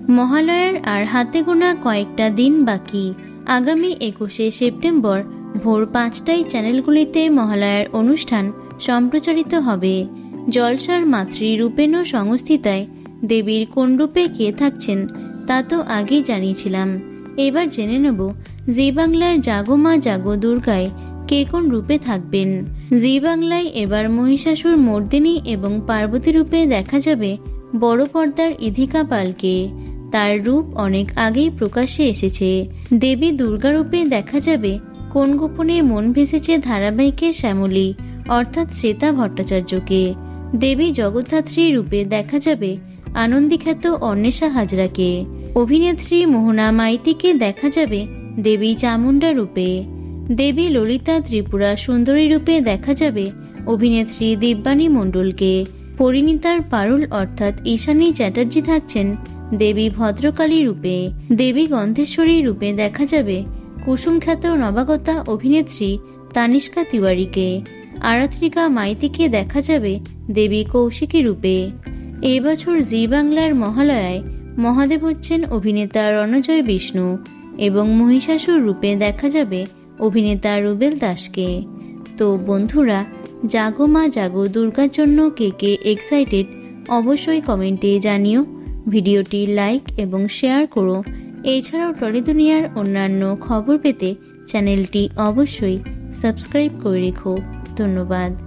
মহালয়ার আর হাতে গোনা কয়েকটা দিন বাকি। আগামী 21শে সেপ্টেম্বর ভোর 5টায় চ্যানেলগুলিতে মহালয়ার অনুষ্ঠান সম্প্রচারিত হবে। জলসার মাতৃরূপেণ সংস্থিতায় দেবীর কোন রূপে কে থাকছেন তা তো আগেই জানিয়েছিলাম। এবার জেনে নেব জি বাংলার জাগো মা জাগো দুর্গায় কে কোন রূপে থাকবেন। জি বাংলায় এবার মহিষাসুর মর্দিনী এবং পার্বতী রূপে দেখা যাবে বড় পর্দার ইধিকা পালকে। তার রূপ অনেক আগেই প্রকাশ্যে এসেছে। দেবী দুর্গা রূপে দেখা যাবে কোন গোপনে মন ভেসেছে ধারাবাহিকের শ্যামলী অর্থাৎ শ্বেতা ভট্টাচার্যকে। দেবী জগদ্ধাত্রী রূপে দেখা যাবে আনন্দীখ্যাত অন্বেষা হাজরাকে। অভিনেত্রী মোহনা মাইতিকে দেখা যাবে দেবী চামুণ্ডা রূপে। দেবী ললিতা ত্রিপুরা সুন্দরী রূপে দেখা যাবে অভিনেত্রী দিব্যানী মণ্ডলকে। পরিণীতার পারুল অর্থাৎ ঈশানী চ্যাটার্জি থাকছেন দেবী ভদ্রকালী রূপে। দেবী গন্ধেশ্বরী রূপে দেখা যাবে কুসুমখ্যাত নবাগতা অভিনেত্রী তানিষ্কা তিওয়ারিকে। আরাত্রিকা মাইতিকে দেখা যাবে দেবী কৌশিকী রূপে। এবছর জি বাংলার মহালয়ায় মহাদেব হচ্ছেন অভিনেতা রণজয় বিষ্ণু এবং মহিষাসুর রূপে দেখা যাবে অভিনেতা রুবেল দাসকে। তো বন্ধুরা, জাগো মা জাগো দুর্গার জন্য কে কে এক্সাইটেড অবশ্যই কমেন্টে জানিও। ভিডিওটি লাইক এবং শেয়ার করো। এছাড়াও টলি দুনিয়ার অন্যান্য খবর পেতে চ্যানেলটি অবশ্যই সাবস্ক্রাইব করে রেখো। ধন্যবাদ।